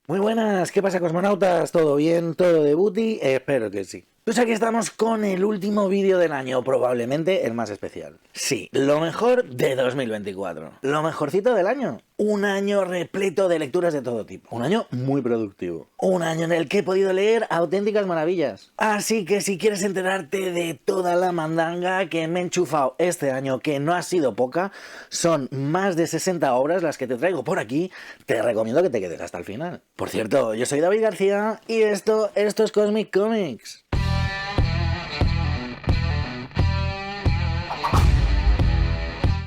Muy buenas, ¿qué pasa, cosmonautas? ¿Todo bien? ¿Todo de booty? Espero que sí. Pues aquí estamos con el último vídeo del año, probablemente el más especial. Sí, lo mejor de 2024. Lo mejorcito del año. Un año repleto de lecturas de todo tipo. Un año muy productivo. Un año en el que he podido leer auténticas maravillas. Así que si quieres enterarte de toda la mandanga que me he enchufado este año, que no ha sido poca, son más de 60 obras las que te traigo por aquí, te recomiendo que te quedes hasta el final. Por cierto, yo soy David García y esto es Cosmic Comics.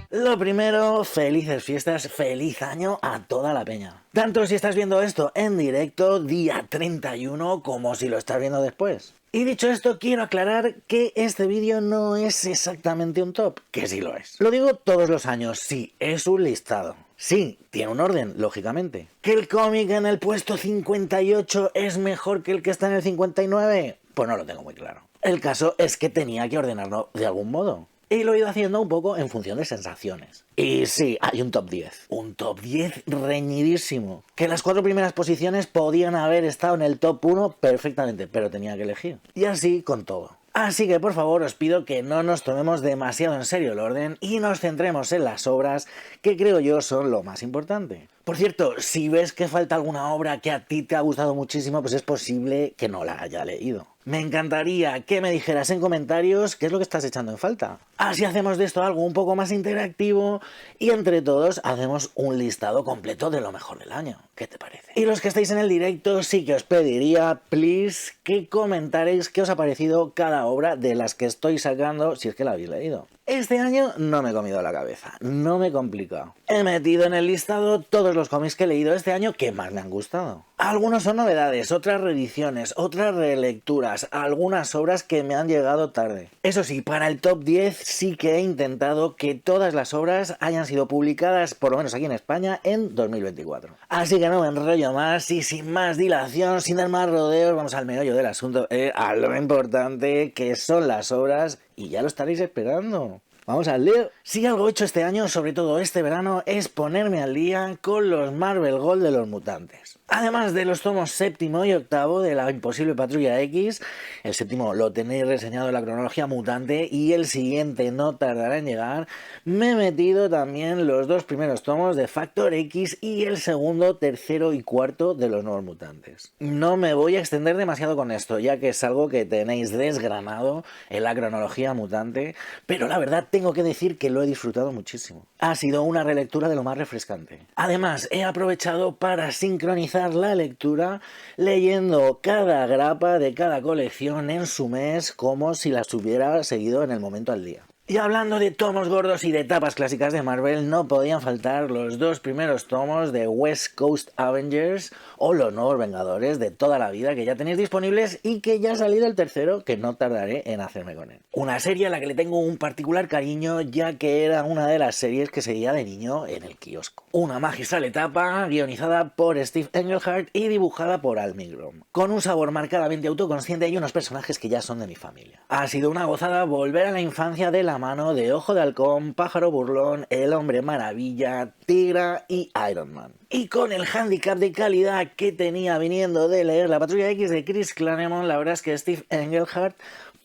Lo primero, felices fiestas, feliz año a toda la peña. Tanto si estás viendo esto en directo día 31 como si lo estás viendo después. Y dicho esto, quiero aclarar que este vídeo no es exactamente un top, que sí lo es. Lo digo todos los años, sí, es un listado. Sí, tiene un orden, lógicamente. ¿Que el cómic en el puesto 58 es mejor que el que está en el 59? Pues no lo tengo muy claro. El caso es que tenía que ordenarlo de algún modo. Y lo he ido haciendo un poco en función de sensaciones. Y sí, hay un top 10. Un top 10 reñidísimo. Que las 4 primeras posiciones podían haber estado en el top 1 perfectamente, pero tenía que elegir. Y así con todo. Así que por favor os pido que no nos tomemos demasiado en serio el orden y nos centremos en las obras que creo yo son lo más importante. Por cierto, si ves que falta alguna obra que a ti te ha gustado muchísimo, pues es posible que no la haya leído. Me encantaría que me dijeras en comentarios qué es lo que estás echando en falta. Así hacemos de esto algo un poco más interactivo y entre todos hacemos un listado completo de lo mejor del año. ¿Qué te parece? Y los que estáis en el directo sí que os pediría, please, que comentaréis qué os ha parecido cada obra de las que estoy sacando, si es que la habéis leído. Este año no me he comido la cabeza, no me he complicado. He metido en el listado todos los cómics que he leído este año que más me han gustado. Algunos son novedades, otras reediciones, otras relecturas, algunas obras que me han llegado tarde. Eso sí, para el top 10 sí que he intentado que todas las obras hayan sido publicadas, por lo menos aquí en España, en 2024. Así que no me enrollo más y sin más dilación, sin dar más rodeos, vamos al meollo del asunto, a lo importante que son las obras y ya lo estaréis esperando. Vamos al lío. Si algo he hecho este año, sobre todo este verano, es ponerme al día con los Marvel Gold de los mutantes. Además de los tomos séptimo y octavo de la Imposible Patrulla X, el séptimo lo tenéis reseñado en la cronología mutante y el siguiente no tardará en llegar, me he metido también los 2 primeros tomos de Factor X y el segundo, tercero y cuarto de los nuevos mutantes. No me voy a extender demasiado con esto, ya que es algo que tenéis desgranado en la cronología mutante, pero la verdad tengo que decir que lo he disfrutado muchísimo. Ha sido una relectura de lo más refrescante. Además, he aprovechado para sincronizar la lectura leyendo cada grapa de cada colección en su mes como si las hubiera seguido en el momento al día. Y hablando de tomos gordos y de tapas clásicas de Marvel, no podían faltar los 2 primeros tomos de West Coast Avengers o los nuevos Vengadores de toda la vida que ya tenéis disponibles y que ya ha salido el tercero que no tardaré en hacerme con él. Una serie a la que le tengo un particular cariño ya que era una de las series que seguía de niño en el kiosco. Una magistral etapa guionizada por Steve Englehart y dibujada por Al Milgrom, con un sabor marcadamente autoconsciente y unos personajes que ya son de mi familia. Ha sido una gozada volver a la infancia de la mano de Ojo de Halcón, Pájaro Burlón, El Hombre Maravilla, Tigra y Iron Man. Y con el hándicap de calidad que tenía viniendo de leer La Patrulla X de Chris Claremont, la verdad es que Steve Englehart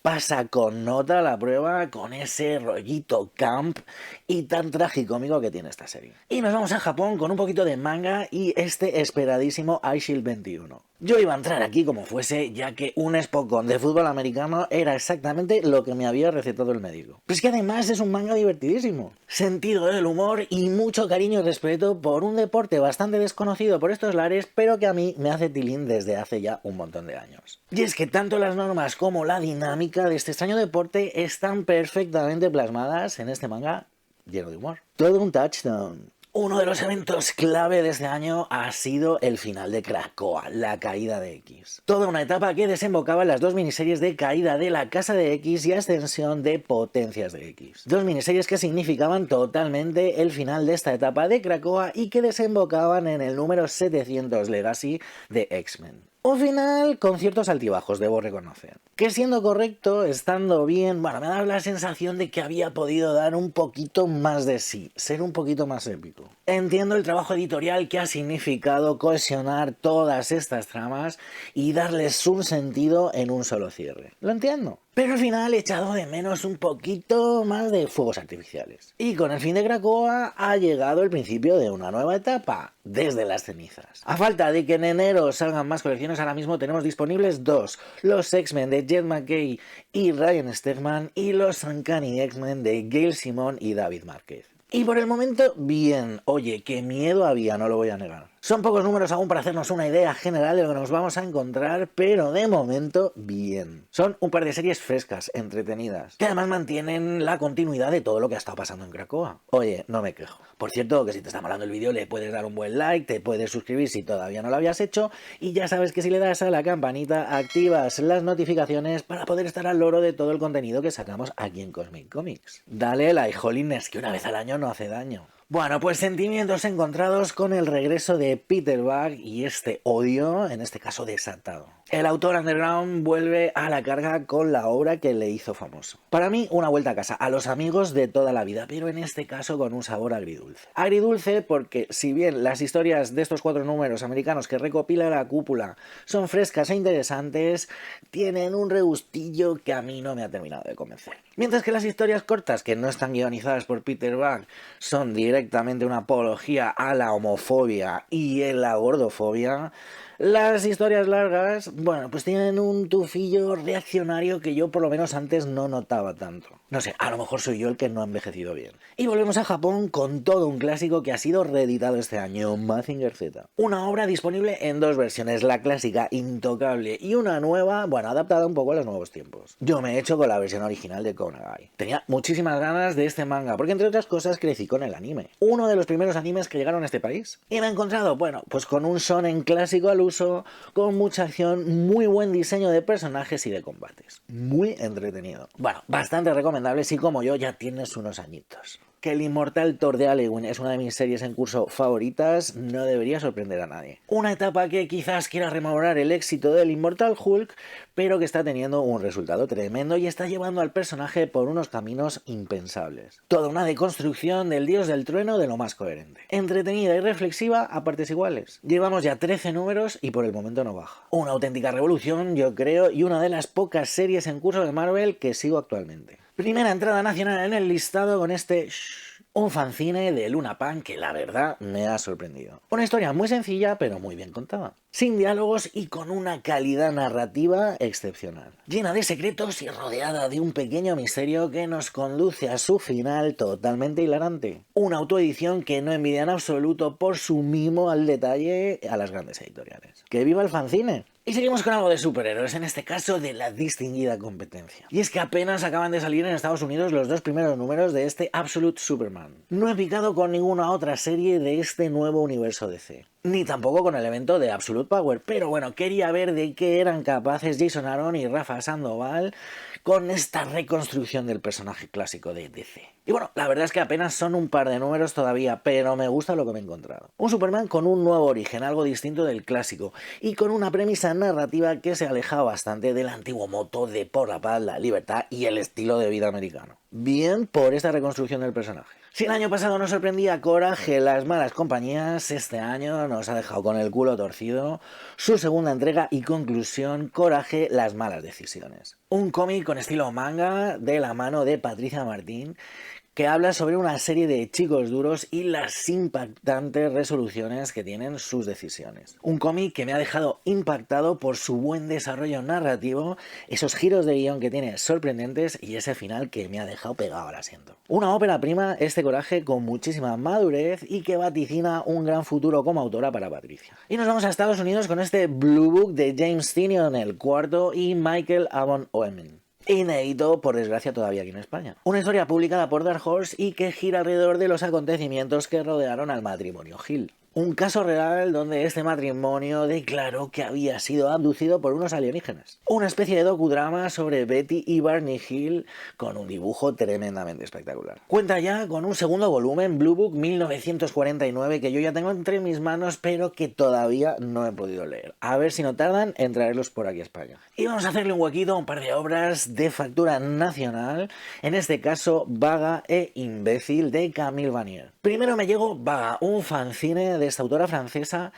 pasa con nota la prueba con ese rollito camp y tan tragicómico que tiene esta serie. Y nos vamos a Japón con un poquito de manga y este esperadísimo iShield 21. Yo iba a entrar aquí como fuese, ya que un Spokon de fútbol americano era exactamente lo que me había recetado el médico. Pero es que además es un manga divertidísimo. Sentido del humor y mucho cariño y respeto por un deporte bastante desconocido por estos lares, pero que a mí me hace tilín desde hace ya un montón de años. Y es que tanto las normas como la dinámica de este extraño deporte están perfectamente plasmadas en este manga lleno de humor. Todo un touchdown. Uno de los eventos clave de este año ha sido el final de Krakoa, la caída de X. Toda una etapa que desembocaba en las 2 miniseries de caída de la Casa de X y ascensión de Potencias de X. 2 miniseries que significaban totalmente el final de esta etapa de Krakoa y que desembocaban en el número 700 Legacy de X-Men. Un final con ciertos altibajos, debo reconocer. Que siendo correcto, estando bien, bueno, me da la sensación de que había podido dar un poquito más de sí, ser un poquito más épico. Entiendo el trabajo editorial que ha significado cohesionar todas estas tramas y darles un sentido en un solo cierre. Lo entiendo. Pero al final he echado de menos un poquito más de fuegos artificiales. Y con el fin de Krakoa ha llegado el principio de una nueva etapa, desde las cenizas. A falta de que en enero salgan más colecciones, ahora mismo tenemos disponibles dos: los X-Men de Jed McKay y Ryan Stegman y los Uncanny X-Men de Gail Simone y David Márquez. Y por el momento, bien. Oye, qué miedo había, no lo voy a negar. Son pocos números aún para hacernos una idea general de lo que nos vamos a encontrar, pero de momento, bien. Son un par de series frescas, entretenidas, que además mantienen la continuidad de todo lo que ha estado pasando en Krakoa. Oye, no me quejo. Por cierto, que si te está molando el vídeo le puedes dar un buen like, te puedes suscribir si todavía no lo habías hecho, y ya sabes que si le das a la campanita activas las notificaciones para poder estar al loro de todo el contenido que sacamos aquí en Cosmic Comics. Dale like, jolines, que una vez al año no hace daño. Bueno, pues sentimientos encontrados con el regreso de Peter Buck y este odio, en este caso desatado. El autor underground vuelve a la carga con la obra que le hizo famoso. Para mí, una vuelta a casa, a los amigos de toda la vida, pero en este caso con un sabor agridulce. Agridulce porque, si bien las historias de estos 4 números americanos que recopila la cúpula son frescas e interesantes, tienen un regustillo que a mí no me ha terminado de convencer. Mientras que las historias cortas, que no están guionizadas por Peter Buck, son directamente una apología a la homofobia y a la gordofobia, las historias largas, bueno, pues tienen un tufillo reaccionario que yo por lo menos antes no notaba tanto. No sé, a lo mejor soy yo el que no ha envejecido bien. Y volvemos a Japón con todo un clásico que ha sido reeditado este año, Mazinger Z. Una obra disponible en 2 versiones, la clásica intocable y una nueva, bueno, adaptada un poco a los nuevos tiempos. Yo me he hecho con la versión original de Konagai. Tenía muchísimas ganas de este manga, porque entre otras cosas crecí con el anime. Uno de los primeros animes que llegaron a este país. Y me he encontrado, bueno, pues con un shonen clásico al uso, con mucha acción, muy buen diseño de personajes y de combates. Muy entretenido. Bueno, bastante recomendable si como yo ya tienes unos añitos. Que el inmortal Thor de Alewin es una de mis series en curso favoritas no debería sorprender a nadie. Una etapa que quizás quiera rememorar el éxito del inmortal Hulk, pero que está teniendo un resultado tremendo y está llevando al personaje por unos caminos impensables. Toda una deconstrucción del dios del trueno de lo más coherente. Entretenida y reflexiva a partes iguales. Llevamos ya 13 números y por el momento no baja. Una auténtica revolución, yo creo, y una de las pocas series en curso de Marvel que sigo actualmente. Primera entrada nacional en el listado con este un fanzine de Luna Pan que la verdad me ha sorprendido. Una historia muy sencilla pero muy bien contada. Sin diálogos y con una calidad narrativa excepcional. Llena de secretos y rodeada de un pequeño misterio que nos conduce a su final totalmente hilarante. Una autoedición que no envidia en absoluto por su mimo al detalle a las grandes editoriales. ¡Que viva el fanzine! Y seguimos con algo de superhéroes, en este caso de la distinguida competencia. Y es que apenas acaban de salir en Estados Unidos los 2 primeros números de este Absolute Superman. No he picado con ninguna otra serie de este nuevo universo DC. Ni tampoco con el evento de Absolute Power, pero bueno, quería ver de qué eran capaces Jason Aaron y Rafa Sandoval con esta reconstrucción del personaje clásico de DC. Y bueno, la verdad es que apenas son un par de números todavía, pero me gusta lo que me he encontrado. Un Superman con un nuevo origen, algo distinto del clásico, y con una premisa narrativa que se aleja bastante del antiguo moto de por la paz, la libertad y el estilo de vida americano. Bien por esta reconstrucción del personaje. Si el año pasado nos sorprendía Coraje, las malas compañías, este año nos ha dejado con el culo torcido su segunda entrega y conclusión, Coraje, las malas decisiones. Un cómic con estilo manga de la mano de Patricia Martín, que habla sobre una serie de chicos duros y las impactantes resoluciones que tienen sus decisiones. Un cómic que me ha dejado impactado por su buen desarrollo narrativo, esos giros de guión que tiene sorprendentes y ese final que me ha dejado pegado al asiento. Una ópera prima, este Coraje, con muchísima madurez y que vaticina un gran futuro como autora para Patricia. Y nos vamos a Estados Unidos con este Blue Book de James Tynion, el cuarto, y Michael Avon Oeming. Inédito, por desgracia, todavía aquí en España. Una historia publicada por Dark Horse y que gira alrededor de los acontecimientos que rodearon al matrimonio Hill. Un caso real donde este matrimonio declaró que había sido abducido por unos alienígenas. Una especie de docudrama sobre Betty y Barney Hill con un dibujo tremendamente espectacular. Cuenta ya con un segundo volumen, Blue Book 1949, que yo ya tengo entre mis manos, pero que todavía no he podido leer. A ver si no tardan en traerlos por aquí a España. Y vamos a hacerle un huequito a un par de obras de factura nacional, en este caso Vaga e Imbécil de Camille Vanier. Primero me llegó Vaga, un fanzine de esta autora francesa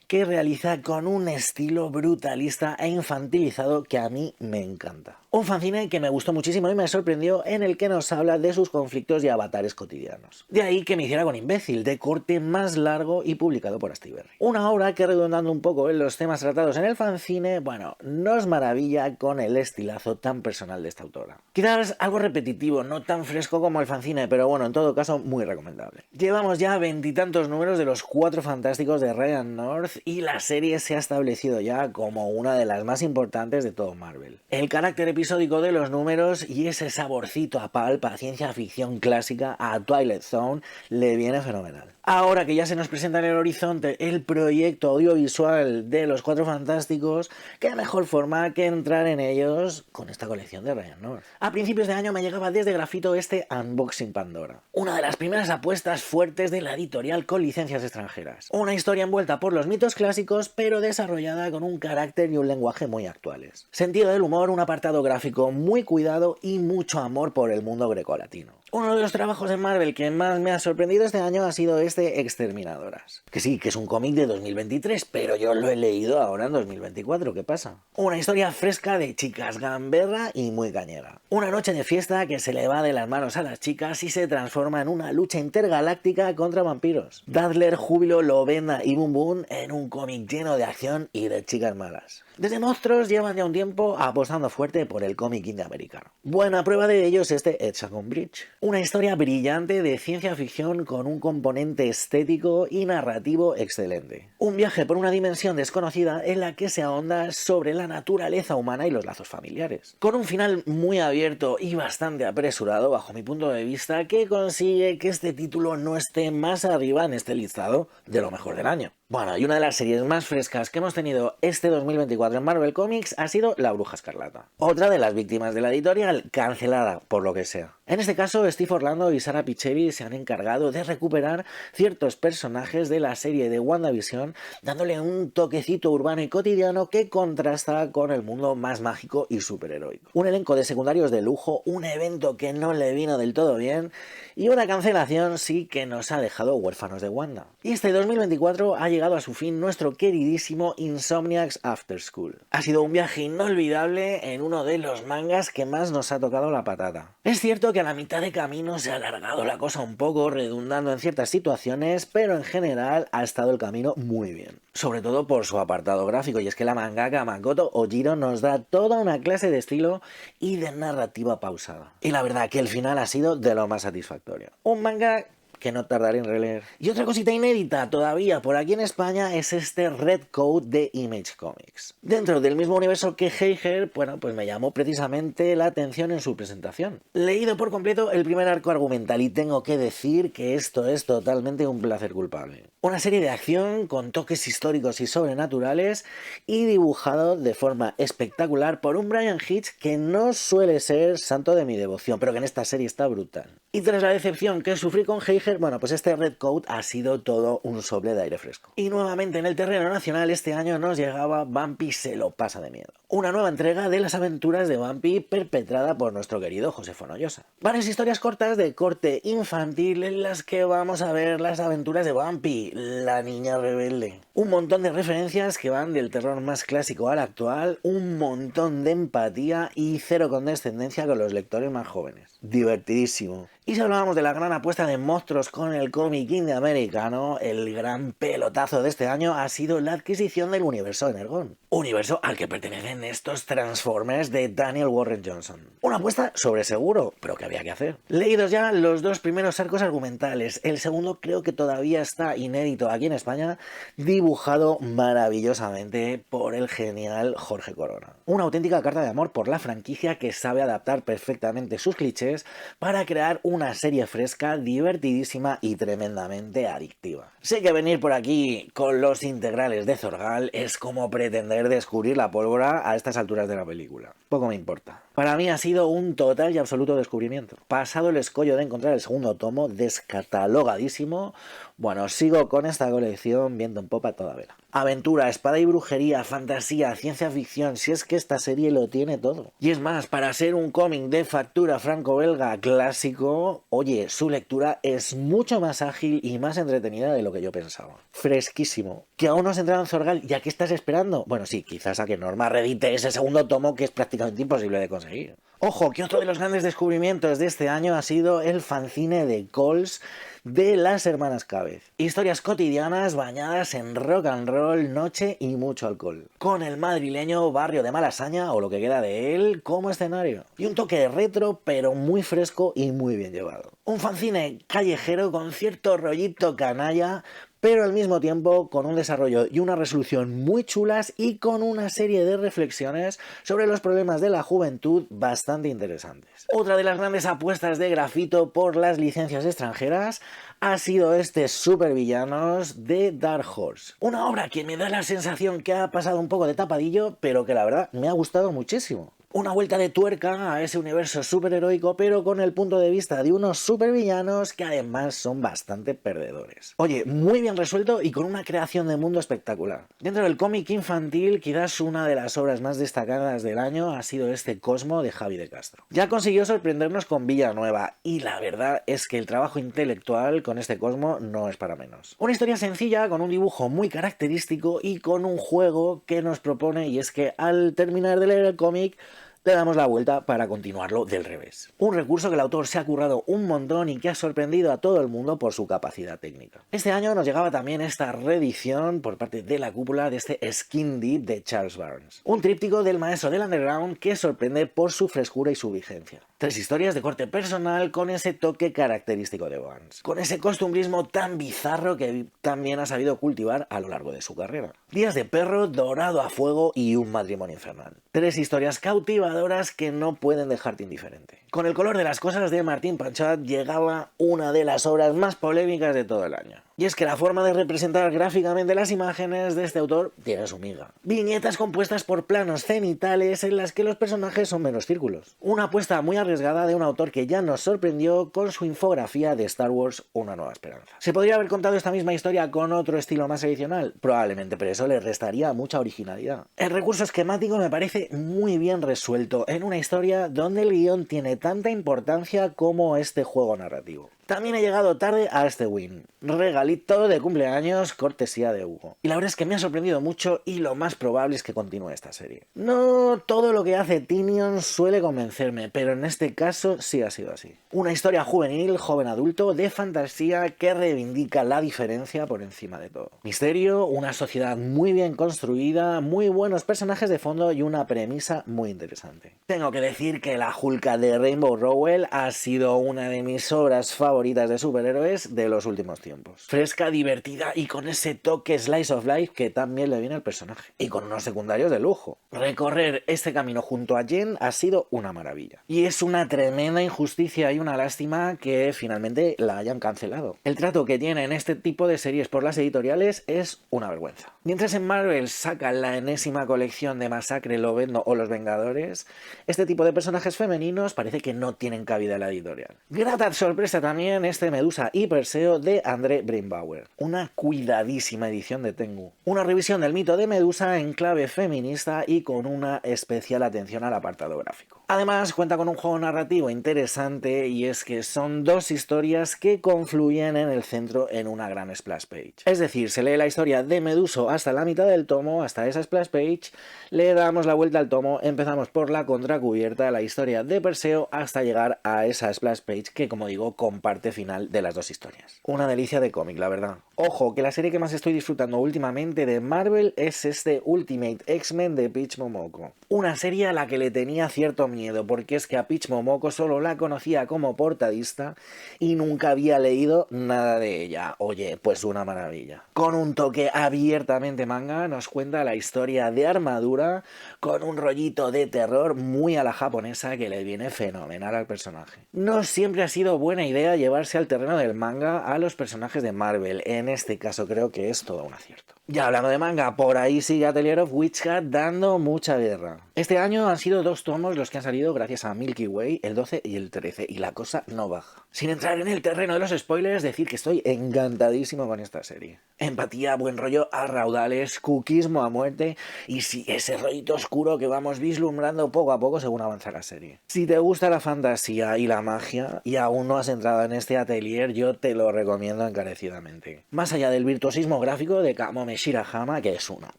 que realiza con un estilo brutalista e infantilizado que a mí me encanta. Un fanzine que me gustó muchísimo y me sorprendió, en el que nos habla de sus conflictos y avatares cotidianos. De ahí que me hiciera con Imbécil, de corte más largo y publicado por Astiberri. Una obra que, redundando un poco en los temas tratados en el fanzine, bueno, nos maravilla con el estilazo tan personal de esta autora. Quizás algo repetitivo, no tan fresco como el fanzine, pero bueno, en todo caso muy recomendable. Llevamos ya 20 y tantos números de los Cuatro Fantásticos de Ryan North y la serie se ha establecido ya como una de las más importantes de todo Marvel. El carácter episódico de los números y ese saborcito a pulp, a ciencia ficción clásica, a Twilight Zone, le viene fenomenal. Ahora que ya se nos presenta en el horizonte el proyecto audiovisual de los Cuatro Fantásticos, qué mejor forma que entrar en ellos con esta colección de Ryan North. A principios de año me llegaba desde Grafito este Unboxing Pandora, una de las primeras apuestas fuertes de la editorial con licencias extranjeras. Una historia envuelta por los mitos clásicos, pero desarrollada con un carácter y un lenguaje muy actuales. Sentido del humor, un apartado gráfico muy cuidado y mucho amor por el mundo grecolatino. Uno de los trabajos de Marvel que más me ha sorprendido este año ha sido este Exterminadoras. Que sí, que es un cómic de 2023, pero yo lo he leído ahora en 2024, ¿qué pasa? Una historia fresca de chicas gamberra y muy cañera. Una noche de fiesta que se le va de las manos a las chicas y se transforma en una lucha intergaláctica contra vampiros. Dazzler, Júbilo, Lovenda y Boom Boom en un cómic lleno de acción y de chicas malas. Desde Monstruos llevan ya un tiempo apostando fuerte por el cómic indie americano. Buena prueba de ello es este Hexagon Bridge. Una historia brillante de ciencia ficción con un componente estético y narrativo excelente. Un viaje por una dimensión desconocida en la que se ahonda sobre la naturaleza humana y los lazos familiares. Con un final muy abierto y bastante apresurado bajo mi punto de vista, que consigue que este título no esté más arriba en este listado de lo mejor del año. Bueno, y una de las series más frescas que hemos tenido este 2024 en Marvel Comics ha sido La Bruja Escarlata. Otra de las víctimas de la editorial cancelada por lo que sea. En este caso, Steve Orlando y Sara Pichelli se han encargado de recuperar ciertos personajes de la serie de WandaVision, dándole un toquecito urbano y cotidiano que contrasta con el mundo más mágico y superheroico. Un elenco de secundarios de lujo, un evento que no le vino del todo bien y una cancelación sí que nos ha dejado huérfanos de Wanda. Y este 2024 ha llegado a su fin nuestro queridísimo Insomniacs After School. Ha sido un viaje inolvidable en uno de los mangas que más nos ha tocado la patata. Es cierto que a la mitad de camino se ha alargado la cosa un poco, redundando en ciertas situaciones, pero en general ha estado el camino muy bien. Sobre todo por su apartado gráfico, y es que la mangaka Makoto Ojiro nos da toda una clase de estilo y de narrativa pausada. Y la verdad que el final ha sido de lo más satisfactorio. Un manga que no tardaré en releer. Y otra cosita inédita todavía por aquí en España es este Red Coat de Image Comics. Dentro del mismo universo que Heiger, bueno, pues me llamó precisamente la atención en su presentación. Leído por completo el primer arco argumental y tengo que decir que esto es totalmente un placer culpable. Una serie de acción con toques históricos y sobrenaturales y dibujado de forma espectacular por un Brian Hitch que no suele ser santo de mi devoción, pero que en esta serie está brutal. Y tras la decepción que sufrí con Heiger, bueno, pues este Red Coat ha sido todo un sople de aire fresco. Y nuevamente en el terreno nacional este año nos llegaba Bumpy se lo pasa de miedo. Una nueva entrega de las aventuras de Bumpy perpetrada por nuestro querido José Fonollosa. Varias historias cortas de corte infantil en las que vamos a ver las aventuras de Bumpy, la niña rebelde. Un montón de referencias que van del terror más clásico al actual, un montón de empatía y cero condescendencia con los lectores más jóvenes. Divertidísimo. Y si hablábamos de la gran apuesta de monstruos con el cómic indie americano, el gran pelotazo de este año ha sido la adquisición del universo Energon. Universo al que pertenecen estos Transformers de Daniel Warren Johnson. Una apuesta sobre seguro, pero que había que hacer. Leídos ya los dos primeros arcos argumentales, el segundo creo que todavía está inédito aquí en España, dibujado maravillosamente por el genial Jorge Corona. Una auténtica carta de amor por la franquicia que sabe adaptar perfectamente sus clichés para crear un una serie fresca, divertidísima y tremendamente adictiva. Sé que venir por aquí con los integrales de Zorgal es como pretender descubrir la pólvora a estas alturas de la película. Poco me importa. Para mí ha sido un total y absoluto descubrimiento. Pasado el escollo de encontrar el segundo tomo, descatalogadísimo, bueno, sigo con esta colección viendo en popa toda vela. Aventura, espada y brujería, fantasía, ciencia ficción, si es que esta serie lo tiene todo. Y es más, para ser un cómic de factura franco-belga clásico, oye, su lectura es mucho más ágil y más entretenida de lo que yo pensaba. Fresquísimo. ¿Que aún no has entrado en Zorgal y a qué estás esperando? Bueno, sí, quizás a que Norma reedite ese segundo tomo que es prácticamente imposible de conseguir. Ojo, que otro de los grandes descubrimientos de este año ha sido el fanzine de Cols de las hermanas Cavez. Historias cotidianas bañadas en rock and roll, noche y mucho alcohol. Con el madrileño barrio de Malasaña, o lo que queda de él, como escenario. Y un toque retro, pero muy fresco y muy bien llevado. Un fanzine callejero con cierto rollito canalla, pero al mismo tiempo con un desarrollo y una resolución muy chulas y con una serie de reflexiones sobre los problemas de la juventud bastante interesantes. Otra de las grandes apuestas de Grafito por las licencias extranjeras ha sido este Supervillanos de Dark Horse. Una obra que me da la sensación que ha pasado un poco de tapadillo, pero que la verdad me ha gustado muchísimo. Una vuelta de tuerca a ese universo superheroico, pero con el punto de vista de unos supervillanos que además son bastante perdedores. Oye, muy bien resuelto y con una creación de mundo espectacular. Dentro del cómic infantil, quizás una de las obras más destacadas del año ha sido este Cosmo de Javi de Castro. Ya consiguió sorprendernos con Villanueva y la verdad es que el trabajo intelectual con este Cosmo no es para menos. Una historia sencilla, con un dibujo muy característico y con un juego que nos propone, y es que al terminar de leer el cómic le damos la vuelta para continuarlo del revés. Un recurso que el autor se ha currado un montón y que ha sorprendido a todo el mundo por su capacidad técnica. Este año nos llegaba también esta reedición por parte de la cúpula de este Skin Deep de Charles Barnes. Un tríptico del maestro del underground que sorprende por su frescura y su vigencia. 3 historias de corte personal con ese toque característico de Barnes. Con ese costumbrismo tan bizarro que también ha sabido cultivar a lo largo de su carrera. Días de perro, dorado a fuego y un matrimonio infernal. 3 historias cautivadoras que no pueden dejarte indiferente. Con el color de las cosas de Martín Panchat llegaba una de las obras más polémicas de todo el año. Y es que la forma de representar gráficamente las imágenes de este autor tiene su miga. Viñetas compuestas por planos cenitales en las que los personajes son menos círculos. Una apuesta muy arriesgada de un autor que ya nos sorprendió con su infografía de Star Wars Una Nueva Esperanza. ¿Se podría haber contado esta misma historia con otro estilo más tradicional? Probablemente, pero eso le restaría mucha originalidad. El recurso esquemático me parece muy bien resuelto en una historia donde el guión tiene tanta importancia como este juego narrativo. También he llegado tarde a este win. Regalito de cumpleaños, cortesía de Hugo. Y la verdad es que me ha sorprendido mucho y lo más probable es que continúe esta serie. No todo lo que hace Tynion suele convencerme, pero en este caso sí ha sido así. Una historia juvenil, joven adulto, de fantasía que reivindica la diferencia por encima de todo. Misterio, una sociedad muy bien construida, muy buenos personajes de fondo y una premisa muy interesante. Tengo que decir que la Hulka de Rainbow Rowell ha sido una de mis obras favoritas de superhéroes de los últimos tiempos. Fresca, divertida y con ese toque slice of life que también le viene al personaje. Y con unos secundarios de lujo. Recorrer este camino junto a Jen ha sido una maravilla. Y es una tremenda injusticia y una lástima que finalmente la hayan cancelado. El trato que tienen este tipo de series por las editoriales es una vergüenza. Mientras en Marvel sacan la enésima colección de Masacre, Lobezno o Los Vengadores, este tipo de personajes femeninos parece que no tienen cabida en la editorial. Grata sorpresa también este Medusa y Perseo de André Brembauer. Una cuidadísima edición de Tengu. Una revisión del mito de Medusa en clave feminista y con una especial atención al apartado gráfico. Además cuenta con un juego narrativo interesante y es que son 2 historias que confluyen en el centro en una gran splash page. Es decir, se lee la historia de Medusa hasta la mitad del tomo, hasta esa splash page, le damos la vuelta al tomo, empezamos por la contracubierta, la historia de Perseo, hasta llegar a esa splash page que, como digo, comparte final de las 2 historias. Una delicia de cómic, la verdad. Ojo, que la serie que más estoy disfrutando últimamente de Marvel es este Ultimate X-Men de Peach Momoko. Una serie a la que le tenía cierto miedo miedo, porque es que a Peach Momoko solo la conocía como portadista y nunca había leído nada de ella. Oye, pues una maravilla. Con un toque abiertamente manga nos cuenta la historia de Armadura con un rollito de terror muy a la japonesa que le viene fenomenal al personaje. No siempre ha sido buena idea llevarse al terreno del manga a los personajes de Marvel, en este caso creo que es todo un acierto. Ya hablando de manga, por ahí sigue Atelier of Witch Hat dando mucha guerra. Este año han sido 2 tomos los que han salido gracias a Milky Way, el 12 y el 13, y la cosa no baja. Sin entrar en el terreno de los spoilers, decir que estoy encantadísimo con esta serie. Empatía, buen rollo a raudales, cookismo a muerte, y sí, ese rollito oscuro que vamos vislumbrando poco a poco según avanza la serie. Si te gusta la fantasía y la magia, y aún no has entrado en este Atelier, yo te lo recomiendo encarecidamente. Más allá del virtuosismo gráfico de Kamome Shirahama, que es una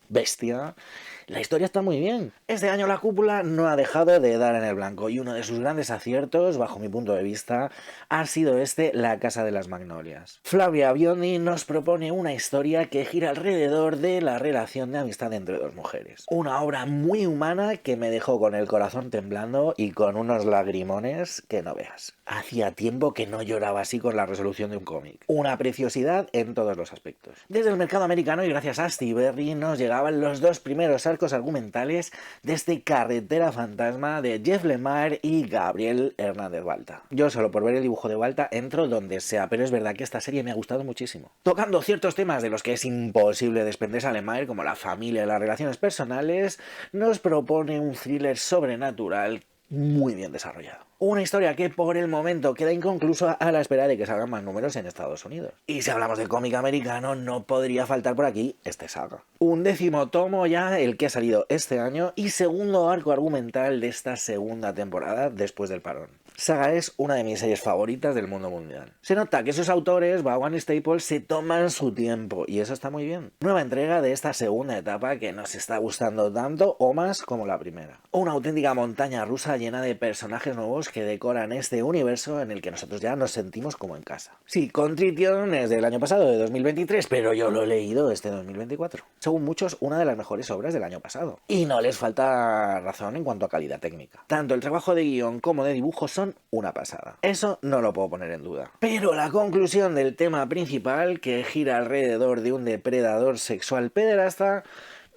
bestia, la historia está muy bien. Este año la cúpula no ha dejado de dar en el blanco y uno de sus grandes aciertos, bajo mi punto de vista, ha sido La Casa de las Magnolias. Flavia Biondi nos propone una historia que gira alrededor de la relación de amistad entre 2 mujeres. Una obra muy humana que me dejó con el corazón temblando y con unos lagrimones que no veas. Hacía tiempo que no lloraba así con la resolución de un cómic. Una preciosidad en todos los aspectos. Desde el mercado americano y gracias a Steve Berry nos llegaban los 2 primeros arcos argumentales de Carretera Fantasma de Jeff Lemire y Gabriel Hernández Balta. Yo solo por ver el dibujo de Balta entro donde sea, pero es verdad que esta serie me ha gustado muchísimo. Tocando ciertos temas de los que es imposible desprenderse a Lemire, como la familia y las relaciones personales, nos propone un thriller sobrenatural muy bien desarrollado. Una historia que por el momento queda inconclusa a la espera de que salgan más números en Estados Unidos. Y si hablamos de cómic americano, no podría faltar por aquí este Saga. Un 10º tomo ya, el que ha salido este año, y segundo arco argumental de esta segunda temporada después del parón. Saga es una de mis series favoritas del mundo mundial. Se nota que sus autores, Vaughan y Staples, se toman su tiempo, y eso está muy bien. Nueva entrega de esta segunda etapa que nos está gustando tanto o más como la primera. Una auténtica montaña rusa llena de personajes nuevos que decoran este universo en el que nosotros ya nos sentimos como en casa. Sí, Contrition es del año pasado, de 2023, pero yo lo he leído este 2024. Según muchos, una de las mejores obras del año pasado. Y no les falta razón en cuanto a calidad técnica. Tanto el trabajo de guión como de dibujo son una pasada. Eso no lo puedo poner en duda. Pero la conclusión del tema principal, que gira alrededor de un depredador sexual pederasta,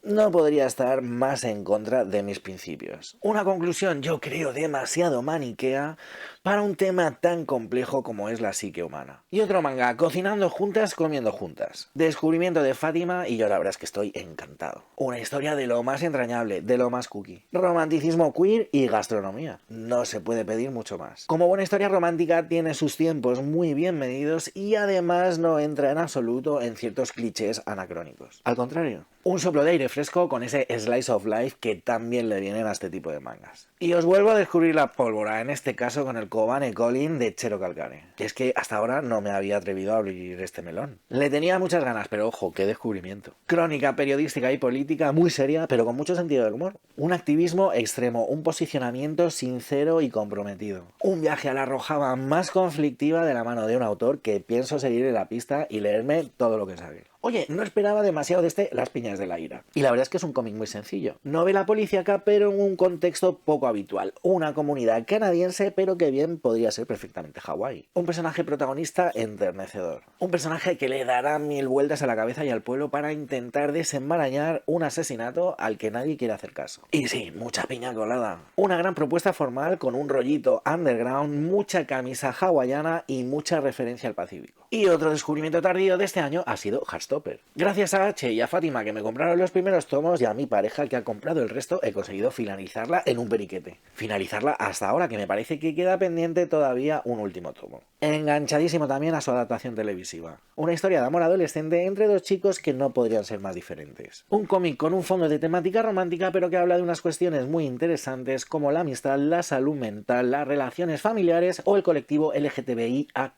no podría estar más en contra de mis principios. Una conclusión, yo creo, demasiado maniquea para un tema tan complejo como es la psique humana. Y otro manga, Cocinando juntas, comiendo juntas. Descubrimiento de Fátima y yo la verdad es que estoy encantado. Una historia de lo más entrañable, de lo más cookie. Romanticismo queer y gastronomía. No se puede pedir mucho más. Como buena historia romántica tiene sus tiempos muy bien medidos y además no entra en absoluto en ciertos clichés anacrónicos. Al contrario, un soplo de aire fresco con ese slice of life que también le vienen a este tipo de mangas. Y os vuelvo a descubrir la pólvora, en este caso con el Kobane Colin de Chero Calcare. Que es que hasta ahora no me había atrevido a abrir este melón. Le tenía muchas ganas, pero ojo, qué descubrimiento. Crónica periodística y política muy seria, pero con mucho sentido del humor. Un activismo extremo, un posicionamiento sincero y comprometido. Un viaje a la Rojava más conflictiva de la mano de un autor que pienso seguir en la pista y leerme todo lo que sabe. Oye, no esperaba demasiado de Las Piñas de la Ira. Y la verdad es que es un cómic muy sencillo. Novela policíaca, pero en un contexto poco habitual. Una comunidad canadiense, pero que bien podría ser perfectamente Hawái. Un personaje protagonista enternecedor. Un personaje que le dará 1000 vueltas a la cabeza y al pueblo para intentar desenmarañar un asesinato al que nadie quiere hacer caso. Y sí, mucha piña colada. Una gran propuesta formal con un rollito underground, mucha camisa hawaiana y mucha referencia al Pacífico. Y otro descubrimiento tardío de este año ha sido Heartstopper. Gracias a H y a Fátima que me compraron los primeros tomos y a mi pareja que ha comprado el resto, he conseguido finalizarla en un periquete. Finalizarla hasta ahora, que me parece que queda pendiente todavía un último tomo. Enganchadísimo también a su adaptación televisiva. Una historia de amor adolescente entre 2 chicos que no podrían ser más diferentes. Un cómic con un fondo de temática romántica, pero que habla de unas cuestiones muy interesantes como la amistad, la salud mental, las relaciones familiares o el colectivo LGTBIAQ+.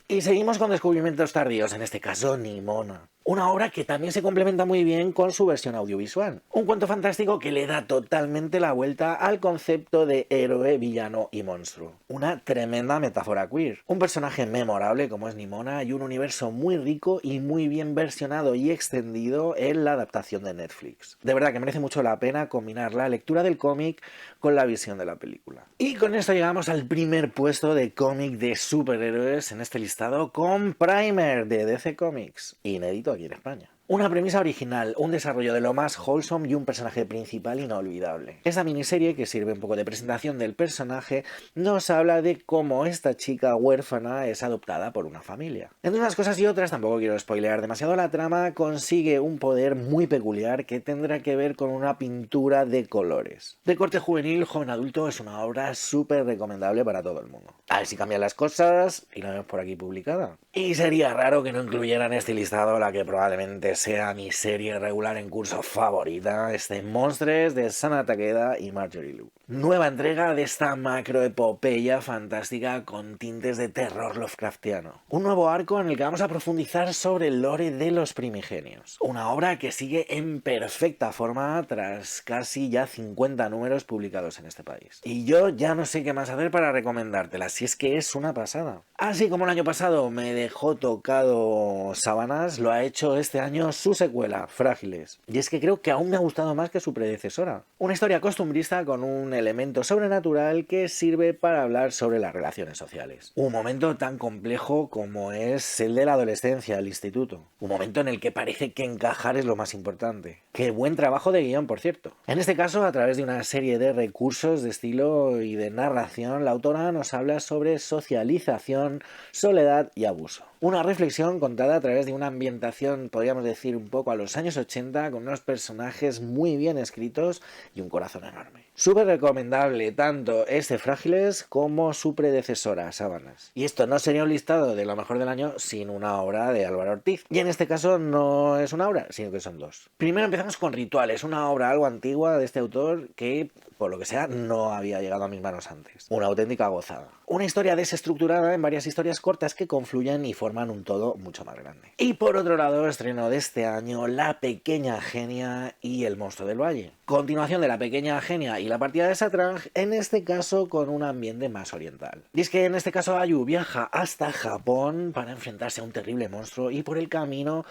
Y seguimos con descubrimientos tardíos, en este caso Nimona. Una obra que también se complementa muy bien con su versión audiovisual. Un cuento fantástico que le da totalmente la vuelta al concepto de héroe, villano y monstruo. Una tremenda metáfora queer. Un personaje memorable como es Nimona y un universo muy rico y muy bien versionado y extendido en la adaptación de Netflix. De verdad que merece mucho la pena combinar la lectura del cómic con la visión de la película. Y con esto llegamos al primer puesto de cómic de superhéroes en este listado con Primer de DC Comics, inédito aquí en España. Una premisa original, un desarrollo de lo más wholesome y un personaje principal inolvidable. Esta miniserie, que sirve un poco de presentación del personaje, nos habla de cómo esta chica huérfana es adoptada por una familia. Entre unas cosas y otras, tampoco quiero spoilear demasiado la trama, consigue un poder muy peculiar que tendrá que ver con una pintura de colores. De corte juvenil, joven adulto, es una obra súper recomendable para todo el mundo. A ver si cambian las cosas y la vemos por aquí publicada. Y sería raro que no incluyeran en este listado la que probablemente sea mi serie regular en curso favorita, Monstres de Sana Takeda y Marjorie Liu. Nueva entrega de esta macroepopeya fantástica con tintes de terror lovecraftiano. Un nuevo arco en el que vamos a profundizar sobre el lore de los primigenios. Una obra que sigue en perfecta forma tras casi ya 50 números publicados en este país. Y yo ya no sé qué más hacer para recomendártela, si es que es una pasada. Así como el año pasado me dejó tocado Sábanas, lo ha hecho este año su secuela, Frágiles. Y es que creo que aún me ha gustado más que su predecesora. Una historia costumbrista con un elemento sobrenatural que sirve para hablar sobre las relaciones sociales. Un momento tan complejo como es el de la adolescencia, el instituto. Un momento en el que parece que encajar es lo más importante. Qué buen trabajo de guión, por cierto. En este caso, a través de una serie de recursos de estilo y de narración, la autora nos habla sobre socialización, soledad y abuso. Una reflexión contada a través de una ambientación, podríamos decir, un poco a los años 80, con unos personajes muy bien escritos y un corazón enorme. Súper recomendable tanto Frágiles como su predecesora, Sábanas. Y esto no sería un listado de lo mejor del año sin una obra de Álvaro Ortiz. Y en este caso no es una obra, sino que son dos. Primero empezamos con Rituales, una obra algo antigua de este autor que, por lo que sea, no había llegado a mis manos antes. Una auténtica gozada. Una historia desestructurada en varias historias cortas que confluyen y forman un todo mucho más grande. Y por otro lado, estreno de este año La Pequeña Genia y El Monstruo del Valle. Continuación de La Pequeña Genia y La Partida de Satrang, en este caso con un ambiente más oriental. Y es que en este caso Ayu viaja hasta Japón para enfrentarse a un terrible monstruo y por el camino,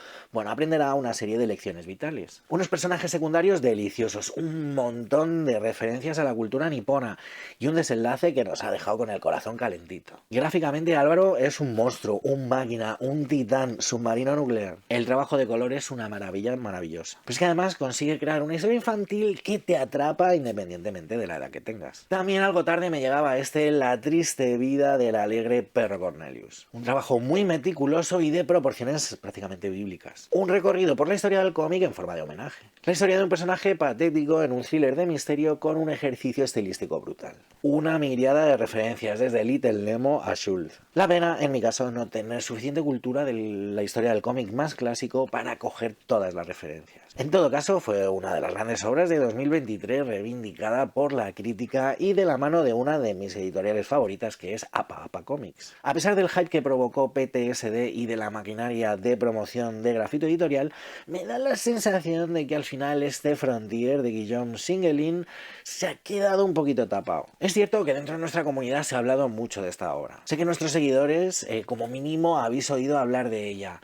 aprenderá una serie de lecciones vitales. Unos personajes secundarios deliciosos, un montón de referencias a la cultura nipona y un desenlace que nos ha dejado con el corazón calentito. Gráficamente Álvaro es un monstruo, un máquina, un titán, submarino nuclear. El trabajo de color es una maravilla maravillosa. Pues que además consigue crear una historia infantil que te atrapa independientemente de la edad que tengas. También algo tarde me llegaba La triste vida del alegre perro Cornelius. Un trabajo muy meticuloso y de proporciones prácticamente bíblicas. Un recorrido por la historia del cómic en forma de homenaje. La historia de un personaje patético en un thriller de misterio con un ejercicio estilístico brutal. Una miriada de referencias desde Little Nemo a Schultz. La pena, en mi caso, no tener suficiente cultura de la historia del cómic más clásico para coger todas las referencias. En todo caso, fue una de las grandes obras de 2023 reivindicada por la crítica y de la mano de una de mis editoriales favoritas, que es Apa Apa Comics. A pesar del hype que provocó PTSD y de la maquinaria de promoción de Grafito Editorial, me da la sensación de que al final Frontier de Guillaume Singelin se ha quedado un poquito tapado. Es cierto que dentro de nuestra comunidad se ha hablado mucho de esta obra. Sé que nuestros seguidores, como mínimo, habéis oído hablar de ella,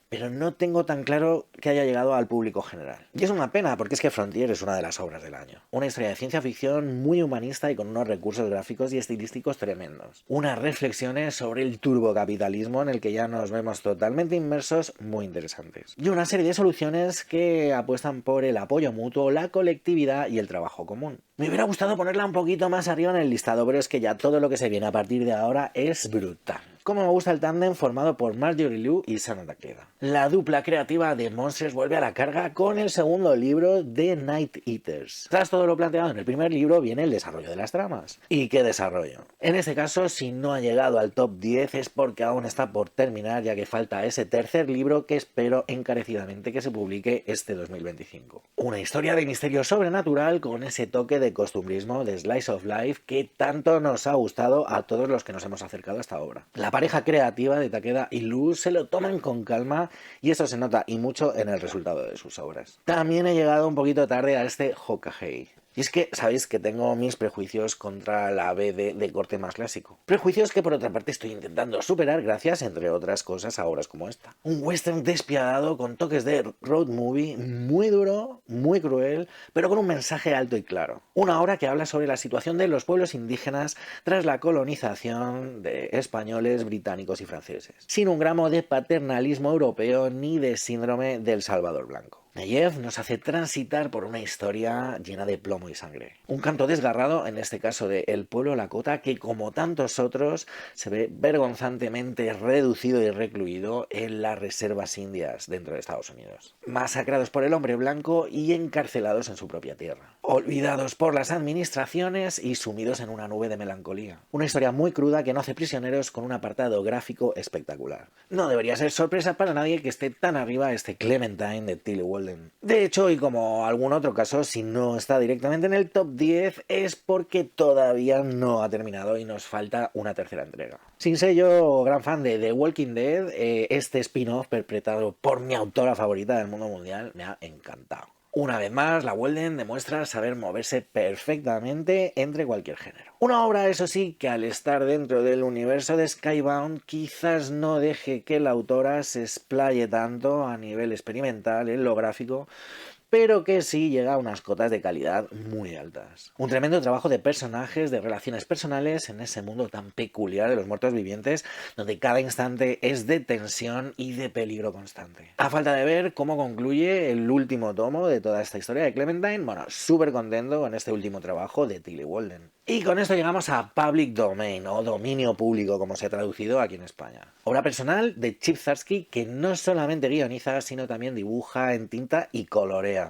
pero no tengo tan claro que haya llegado al público general. Y es una pena, porque es que Frontier es una de las obras del año. Una historia de ciencia ficción muy humanista y con unos recursos gráficos y estilísticos tremendos. Unas reflexiones sobre el turbocapitalismo en el que ya nos vemos totalmente inmersos, muy interesantes. Y una serie de soluciones que apuestan por el apoyo mutuo, la colectividad y el trabajo común. Me hubiera gustado ponerla un poquito más arriba en el listado, pero es que ya todo lo que se viene a partir de ahora es brutal. Como me gusta el tándem formado por Marjorie Liu y Sana Takeda. La dupla creativa de Monsters vuelve a la carga con el segundo libro de Night Eaters. Tras todo lo planteado en el primer libro viene el desarrollo de las tramas. ¿Y qué desarrollo? En este caso, si no ha llegado al top 10 es porque aún está por terminar, ya que falta ese tercer libro que espero encarecidamente que se publique este 2025. Una historia de misterio sobrenatural con ese toque de costumbrismo de Slice of Life que tanto nos ha gustado a todos los que nos hemos acercado a esta obra. La pareja creativa de Takeda y Luz se lo toman con calma y eso se nota y mucho en el resultado de sus obras. También he llegado un poquito tarde a este Hokage. Y es que sabéis que tengo mis prejuicios contra la BD de corte más clásico. Prejuicios que por otra parte estoy intentando superar gracias, entre otras cosas, a obras como esta. Un western despiadado con toques de road movie, muy duro, muy cruel, pero con un mensaje alto y claro. Una obra que habla sobre la situación de los pueblos indígenas tras la colonización de españoles, británicos y franceses. Sin un gramo de paternalismo europeo ni de síndrome del Salvador Blanco. Neyev nos hace transitar por una historia llena de plomo y sangre. Un canto desgarrado, en este caso de El pueblo Lakota, que como tantos otros se ve vergonzantemente reducido y recluido en las reservas indias dentro de Estados Unidos. Masacrados por el hombre blanco y encarcelados en su propia tierra. Olvidados por las administraciones y sumidos en una nube de melancolía. Una historia muy cruda que no hace prisioneros con un apartado gráfico espectacular. No debería ser sorpresa para nadie que esté tan arriba este Clementine de Tillie Walden. De hecho, y como algún otro caso, si no está directamente en el top 10 es porque todavía no ha terminado y nos falta una tercera entrega. Sin ser yo gran fan de The Walking Dead, este spin-off perpetrado por mi autora favorita del mundo mundial me ha encantado. Una vez más, la Walden demuestra saber moverse perfectamente entre cualquier género. Una obra, eso sí, que al estar dentro del universo de Skybound quizás no deje que la autora se explaye tanto a nivel experimental en lo gráfico, pero que sí llega a unas cotas de calidad muy altas. Un tremendo trabajo de personajes, de relaciones personales en ese mundo tan peculiar de los muertos vivientes, donde cada instante es de tensión y de peligro constante. A falta de ver cómo concluye el último tomo de toda esta historia de Clementine, bueno, súper contento con este último trabajo de Tillie Walden. Y con esto llegamos a Public Domain, o dominio público como se ha traducido aquí en España. Obra personal de Chip Zdarsky que no solamente guioniza, sino también dibuja en tinta y colorea.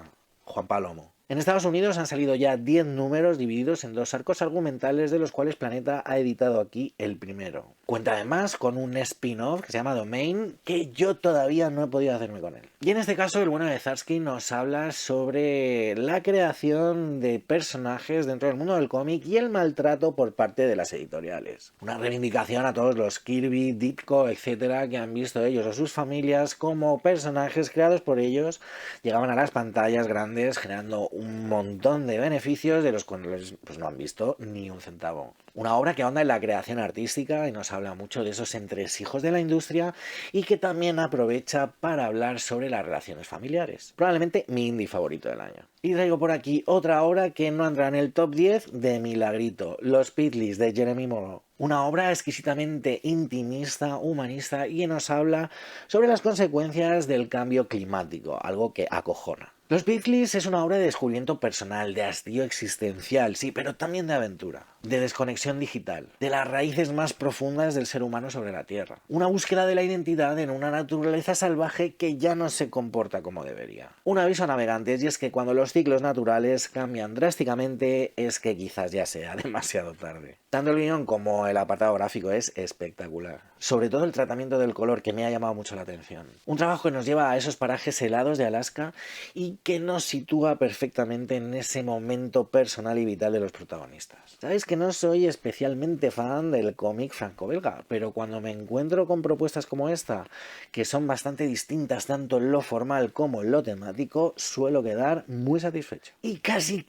Juan Palomo. En Estados Unidos han salido ya 10 números divididos en 2 arcos argumentales, de los cuales Planeta ha editado aquí el primero. Cuenta además con un spin-off que se llama Domain, que yo todavía no he podido hacerme con él. Y en este caso el bueno de Zdarsky nos habla sobre la creación de personajes dentro del mundo del cómic y el maltrato por parte de las editoriales. Una reivindicación a todos los Kirby, Ditko, etcétera, que han visto ellos o sus familias como personajes creados por ellos llegaban a las pantallas grandes generando un montón de beneficios de los cuales pues, no han visto ni un centavo. Una obra que ahonda en la creación artística y nos habla mucho de esos entresijos de la industria y que también aprovecha para hablar sobre las relaciones familiares. Probablemente mi indie favorito del año. Y traigo por aquí otra obra que no entra en el top 10 de milagrito, Los Pitlis de Jeremy Morrow. Una obra exquisitamente intimista, humanista y que nos habla sobre las consecuencias del cambio climático, algo que acojona. Los Beatles es una obra de descubrimiento personal, de hastío existencial, sí, pero también de aventura, de desconexión digital, de las raíces más profundas del ser humano sobre la Tierra. Una búsqueda de la identidad en una naturaleza salvaje que ya no se comporta como debería. Un aviso a navegantes, y es que cuando los ciclos naturales cambian drásticamente es que quizás ya sea demasiado tarde. Tanto el guión como el apartado gráfico es espectacular. Sobre todo el tratamiento del color, que me ha llamado mucho la atención. Un trabajo que nos lleva a esos parajes helados de Alaska y que nos sitúa perfectamente en ese momento personal y vital de los protagonistas. Sabéis que no soy especialmente fan del cómic franco-belga, pero cuando me encuentro con propuestas como esta, que son bastante distintas tanto en lo formal como en lo temático, suelo quedar muy satisfecho. Y casi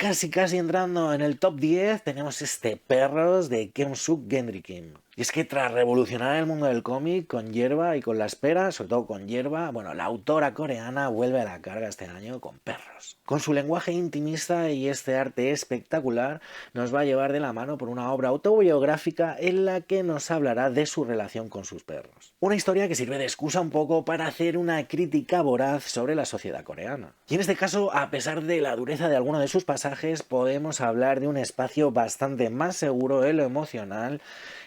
entrando en el top 10 tenemos este Perros de Keum-Suk Gendry Kim. Y es que tras revolucionar el mundo del cómic con Hierba y con La Espera, sobre todo con Hierba, bueno, la autora coreana vuelve a la carga este año con Perros. Con su lenguaje intimista y este arte espectacular, nos va a llevar de la mano por una obra autobiográfica en la que nos hablará de su relación con sus perros. Una historia que sirve de excusa un poco para hacer una crítica voraz sobre la sociedad coreana. Y en este caso, a pesar de la dureza de alguno de sus pasajes, podemos hablar de un espacio bastante más seguro en lo emocional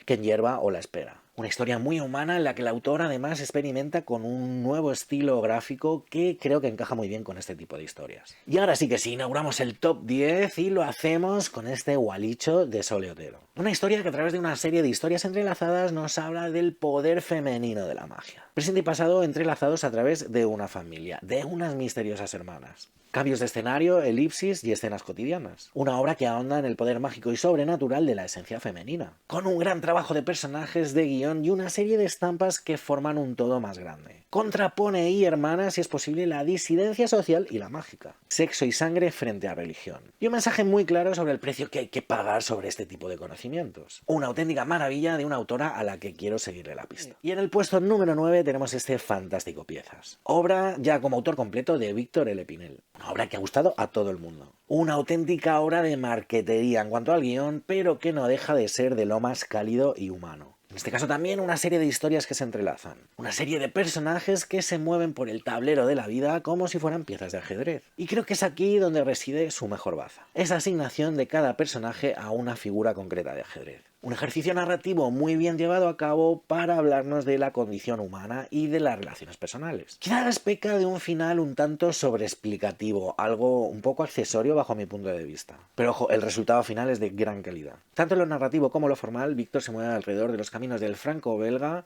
que en Hierba o La Espera. Una historia muy humana en la que el autor además experimenta con un nuevo estilo gráfico que creo que encaja muy bien con este tipo de historias. Y ahora sí que sí, inauguramos el top 10 y lo hacemos con este Gualicho de Sole Otero. Una historia que a través de una serie de historias entrelazadas nos habla del poder femenino de la magia. Presente y pasado entrelazados a través de una familia, de unas misteriosas hermanas. Cambios de escenario, elipsis y escenas cotidianas. Una obra que ahonda en el poder mágico y sobrenatural de la esencia femenina. Con un gran trabajo de personajes, de guión religión y una serie de estampas que forman un todo más grande. Contrapone y hermana, si es posible, la disidencia social y la mágica. Sexo y sangre frente a religión. Y un mensaje muy claro sobre el precio que hay que pagar sobre este tipo de conocimientos. Una auténtica maravilla de una autora a la que quiero seguirle la pista. Y en el puesto número 9 tenemos este fantástico Piezas. Obra ya como autor completo de Víctor L. Pinel. Una obra que ha gustado a todo el mundo. Una auténtica obra de marquetería en cuanto al guión, pero que no deja de ser de lo más cálido y humano. En este caso también una serie de historias que se entrelazan, una serie de personajes que se mueven por el tablero de la vida como si fueran piezas de ajedrez. Y creo que es aquí donde reside su mejor baza, esa asignación de cada personaje a una figura concreta de ajedrez. Un ejercicio narrativo muy bien llevado a cabo para hablarnos de la condición humana y de las relaciones personales. Quizás peca de un final un tanto sobreexplicativo, algo un poco accesorio bajo mi punto de vista. Pero ojo, el resultado final es de gran calidad. Tanto en lo narrativo como en lo formal, Víctor se mueve alrededor de los caminos del franco-belga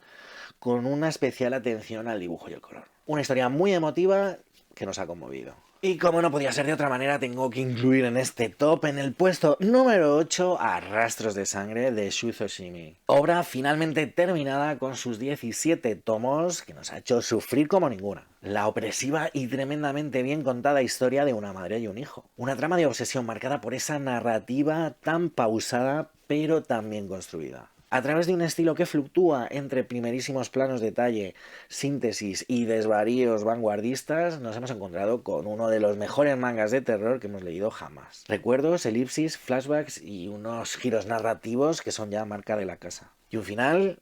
con una especial atención al dibujo y el color. Una historia muy emotiva que nos ha conmovido. Y como no podía ser de otra manera, tengo que incluir en este top, en el puesto número 8, a Rastros de Sangre de Shuzo Shimi. Obra finalmente terminada con sus 17 tomos que nos ha hecho sufrir como ninguna. La opresiva y tremendamente bien contada historia de una madre y un hijo. Una trama de obsesión marcada por esa narrativa tan pausada pero tan bien construida. A través de un estilo que fluctúa entre primerísimos planos de detalle, síntesis y desvaríos vanguardistas, nos hemos encontrado con uno de los mejores mangas de terror que hemos leído jamás. Recuerdos, elipsis, flashbacks y unos giros narrativos que son ya marca de la casa. Y un final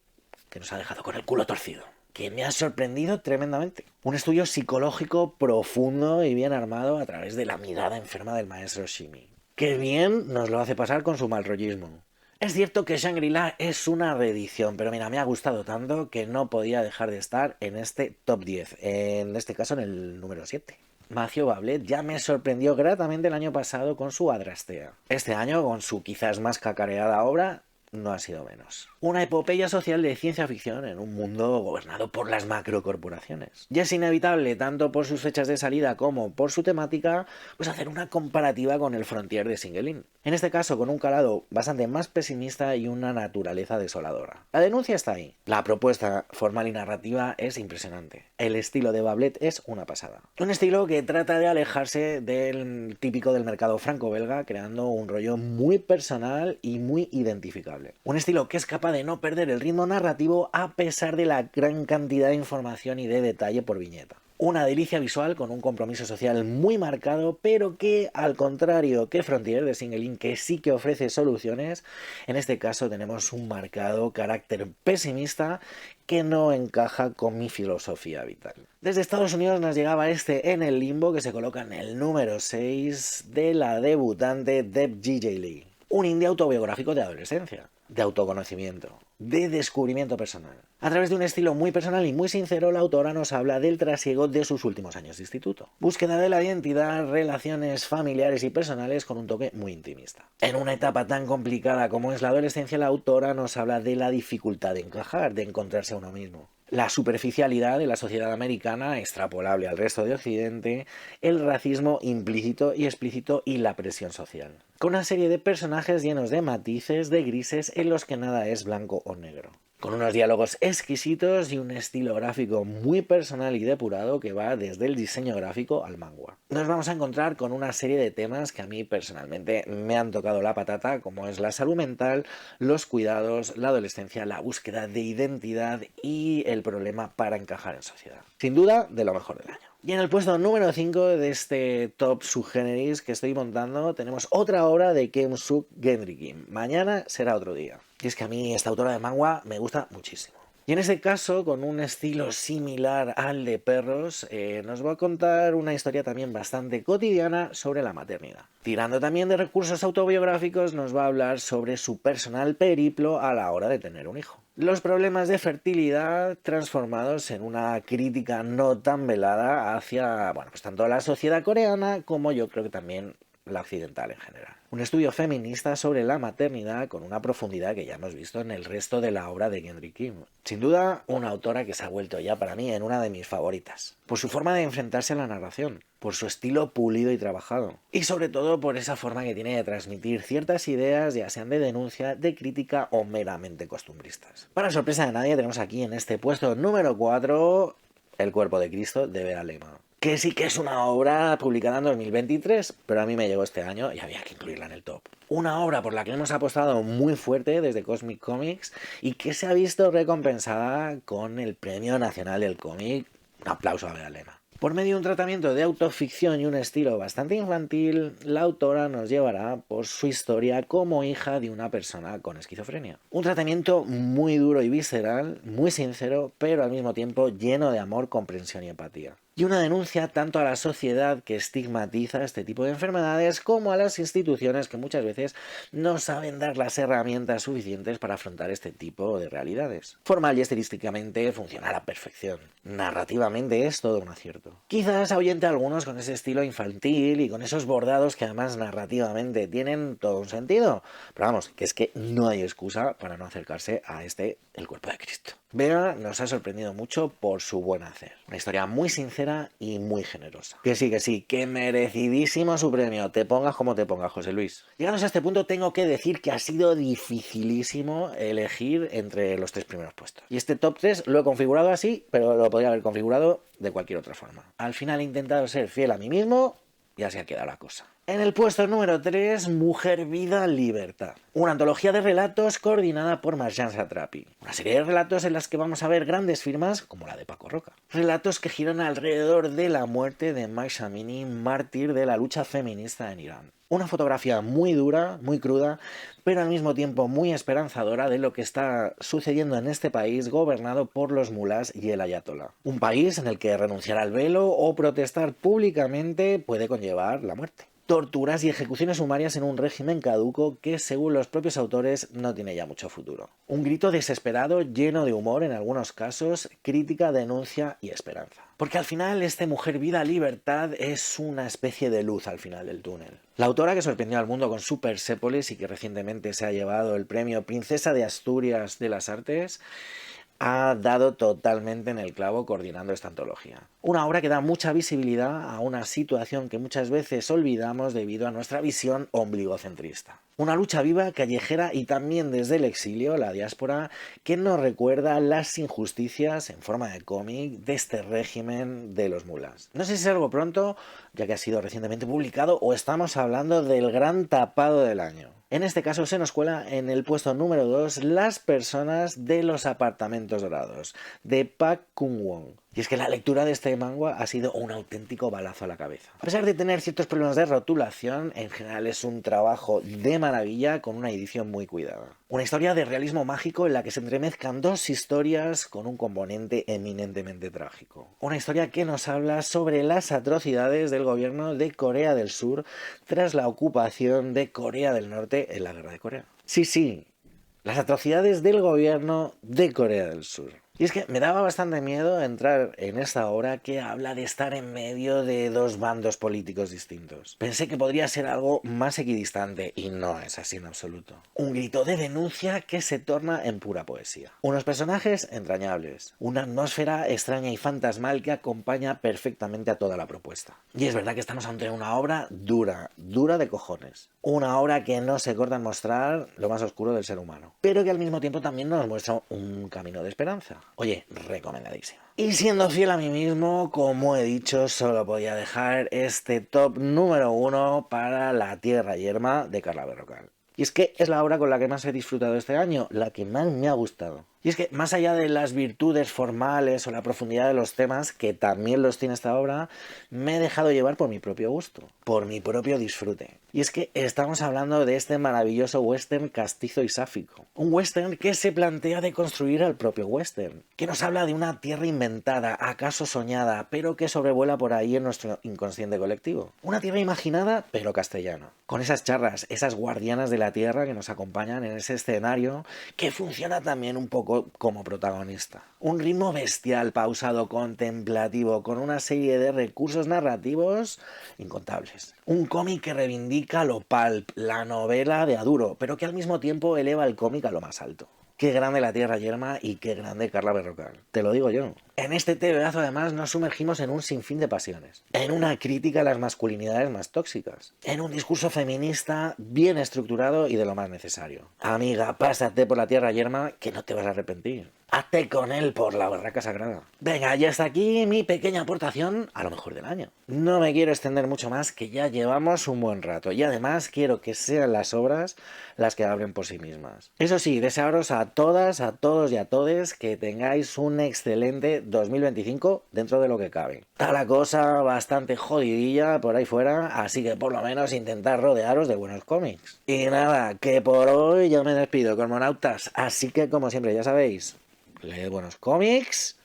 que nos ha dejado con el culo torcido, que me ha sorprendido tremendamente. Un estudio psicológico profundo y bien armado a través de la mirada enferma del maestro Shimi. Qué bien nos lo hace pasar con su malrollismo. Es cierto que Shangri-La es una reedición, pero mira, me ha gustado tanto que no podía dejar de estar en este top 10, en este caso en el número 7. Matthew Bablet ya me sorprendió gratamente el año pasado con su Adrastea. Este año, con su quizás más cacareada obra, no ha sido menos. Una epopeya social de ciencia ficción en un mundo gobernado por las macrocorporaciones. Y es inevitable, tanto por sus fechas de salida como por su temática, pues hacer una comparativa con el Frontier de Singelin. En este caso, con un calado bastante más pesimista y una naturaleza desoladora. La denuncia está ahí. La propuesta formal y narrativa es impresionante. El estilo de Bablet es una pasada. Un estilo que trata de alejarse del típico del mercado franco-belga, creando un rollo muy personal y muy identificable. Un estilo que es capaz de no perder el ritmo narrativo a pesar de la gran cantidad de información y de detalle por viñeta. Una delicia visual con un compromiso social muy marcado, pero que, al contrario que Frontier de Singelin, que sí que ofrece soluciones, en este caso tenemos un marcado carácter pesimista que no encaja con mi filosofía vital. Desde Estados Unidos nos llegaba este En el Limbo, que se coloca en el número 6 de la debutante Deb G.J. Lee. Un indie autobiográfico de adolescencia, de autoconocimiento, de descubrimiento personal. A través de un estilo muy personal y muy sincero, la autora nos habla del trasiego de sus últimos años de instituto. Búsqueda de la identidad, relaciones familiares y personales con un toque muy intimista. En una etapa tan complicada como es la adolescencia, la autora nos habla de la dificultad de encajar, de encontrarse a uno mismo. La superficialidad de la sociedad americana, extrapolable al resto de Occidente, el racismo implícito y explícito y la presión social. Con una serie de personajes llenos de matices, de grises, en los que nada es blanco o negro. Con unos diálogos exquisitos y un estilo gráfico muy personal y depurado que va desde el diseño gráfico al manga. Nos vamos a encontrar con una serie de temas que a mí personalmente me han tocado la patata, como es la salud mental, los cuidados, la adolescencia, la búsqueda de identidad y el problema para encajar en sociedad. Sin duda, de lo mejor del año. Y en el puesto número 5 de este top subgéneris que estoy montando tenemos otra obra de Keum-Suk Gendry-Kim. Mañana será otro día. Y es que a mí esta autora de manga me gusta muchísimo. Y en este caso, con un estilo similar al de Perros, nos va a contar una historia también bastante cotidiana sobre la maternidad. Tirando también de recursos autobiográficos, nos va a hablar sobre su personal periplo a la hora de tener un hijo. Los problemas de fertilidad transformados en una crítica no tan velada hacia, pues tanto la sociedad coreana como yo creo que también la occidental en general. Un estudio feminista sobre la maternidad con una profundidad que ya hemos visto en el resto de la obra de Kendrick Kim. Sin duda, una autora que se ha vuelto ya para mí en una de mis favoritas. Por su forma de enfrentarse a la narración, por su estilo pulido y trabajado, y sobre todo por esa forma que tiene de transmitir ciertas ideas, ya sean de denuncia, de crítica o meramente costumbristas. Para sorpresa de nadie, tenemos aquí en este puesto número 4 El cuerpo de Cristo de Bea Lema, que sí que es una obra publicada en 2023, pero a mí me llegó este año y había que incluirla en el top. Una obra por la que hemos apostado muy fuerte desde Cosmic Comics y que se ha visto recompensada con el Premio Nacional del Cómic. Un aplauso a Bea Lema. Por medio de un tratamiento de autoficción y un estilo bastante infantil, la autora nos llevará por su historia como hija de una persona con esquizofrenia. Un tratamiento muy duro y visceral, muy sincero, pero al mismo tiempo lleno de amor, comprensión y empatía. Y una denuncia tanto a la sociedad que estigmatiza este tipo de enfermedades como a las instituciones que muchas veces no saben dar las herramientas suficientes para afrontar este tipo de realidades. Formal y estilísticamente funciona a la perfección. Narrativamente es todo un acierto. Quizás ahuyente a algunos con ese estilo infantil y con esos bordados que además narrativamente tienen todo un sentido. Pero vamos, que es que no hay excusa para no acercarse a El cuerpo de Cristo. Bea nos ha sorprendido mucho por su buen hacer. Una historia muy sincera y muy generosa. Que sí, que merecidísimo su premio. Te pongas como te pongas, José Luis. Llegados a este punto tengo que decir que ha sido dificilísimo elegir entre los 3 primeros puestos. Y este top 3 lo he configurado así, pero lo podría haber configurado de cualquier otra forma. Al final he intentado ser fiel a mí mismo y así ha quedado la cosa. En el puesto número 3, Mujer, Vida, Libertad. Una antología de relatos coordinada por Marjane Satrapi. Una serie de relatos en las que vamos a ver grandes firmas como la de Paco Roca. Relatos que giran alrededor de la muerte de Mahsa Amini, mártir de la lucha feminista en Irán. Una fotografía muy dura, muy cruda, pero al mismo tiempo muy esperanzadora de lo que está sucediendo en este país gobernado por los mulás y el ayatolá. Un país en el que renunciar al velo o protestar públicamente puede conllevar la muerte. Torturas y ejecuciones sumarias en un régimen caduco que, según los propios autores, no tiene ya mucho futuro. Un grito desesperado, lleno de humor en algunos casos, crítica, denuncia y esperanza. Porque al final este Mujer, Vida, Libertad es una especie de luz al final del túnel. La autora que sorprendió al mundo con su Persépolis y que recientemente se ha llevado el premio Princesa de Asturias de las Artes, ha dado totalmente en el clavo coordinando esta antología. Una obra que da mucha visibilidad a una situación que muchas veces olvidamos debido a nuestra visión ombligocentrista. Una lucha viva, callejera y también desde el exilio, la diáspora, que nos recuerda las injusticias en forma de cómic de este régimen de los mulás. No sé si es algo pronto, ya que ha sido recientemente publicado, o estamos hablando del gran tapado del año. En este caso se nos cuela en el puesto número 2 Las personas de los apartamentos dorados, de Pak Kung-won. Y es que la lectura de este manga ha sido un auténtico balazo a la cabeza. A pesar de tener ciertos problemas de rotulación, en general es un trabajo de maravilla con una edición muy cuidada. Una historia de realismo mágico en la que se entremezcan 2 historias con un componente eminentemente trágico. Una historia que nos habla sobre las atrocidades del gobierno de Corea del Sur tras la ocupación de Corea del Norte en la Guerra de Corea. Sí, las atrocidades del gobierno de Corea del Sur. Y es que me daba bastante miedo entrar en esta obra que habla de estar en medio de 2 bandos políticos distintos. Pensé que podría ser algo más equidistante y no es así en absoluto. Un grito de denuncia que se torna en pura poesía. Unos personajes entrañables. Una atmósfera extraña y fantasmal que acompaña perfectamente a toda la propuesta. Y es verdad que estamos ante una obra dura de cojones. Una obra que no se corta en mostrar lo más oscuro del ser humano, pero que al mismo tiempo también nos muestra un camino de esperanza. Oye, recomendadísimo. Y siendo fiel a mí mismo, como he dicho, solo podía dejar este top número 1 para La Tierra Yerma de Carla Berrocal. Y es que es la obra con la que más he disfrutado este año, la que más me ha gustado. Y es que más allá de las virtudes formales o la profundidad de los temas, que también los tiene esta obra, me he dejado llevar por mi propio gusto, por mi propio disfrute. Y es que estamos hablando de este maravilloso western castizo y sáfico. Un western que se plantea deconstruir al propio western, que nos habla de una tierra inventada, acaso soñada, pero que sobrevuela por ahí en nuestro inconsciente colectivo. Una tierra imaginada, pero castellana. Con esas charras, esas guardianas de la tierra que nos acompañan en ese escenario, que funciona también un poco poco como protagonista. Un ritmo bestial, pausado, contemplativo, con una serie de recursos narrativos incontables. Un cómic que reivindica lo pulp, la novela de Aduro, pero que al mismo tiempo eleva el cómic a lo más alto. Qué grande la Tierra Yerma y qué grande Carla Berrocal. Te lo digo yo. En este TVazo además nos sumergimos en un sinfín de pasiones. En una crítica a las masculinidades más tóxicas. En un discurso feminista bien estructurado y de lo más necesario. Amiga, pásate por la Tierra Yerma que no te vas a arrepentir. Hazte con él por la barraca sagrada. Venga, ya está aquí mi pequeña aportación a lo mejor del año. No me quiero extender mucho más, que ya llevamos un buen rato. Y además quiero que sean las obras las que hablen por sí mismas. Eso sí, desearos a todas, a todos y a todes que tengáis un excelente 2025 dentro de lo que cabe. Está la cosa bastante jodidilla por ahí fuera, así que por lo menos intentad rodearos de buenos cómics. Y nada, que por hoy yo me despido, cosmonautas. Así que como siempre ya sabéis, leed buenos cómics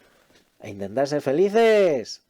e intentad ser felices.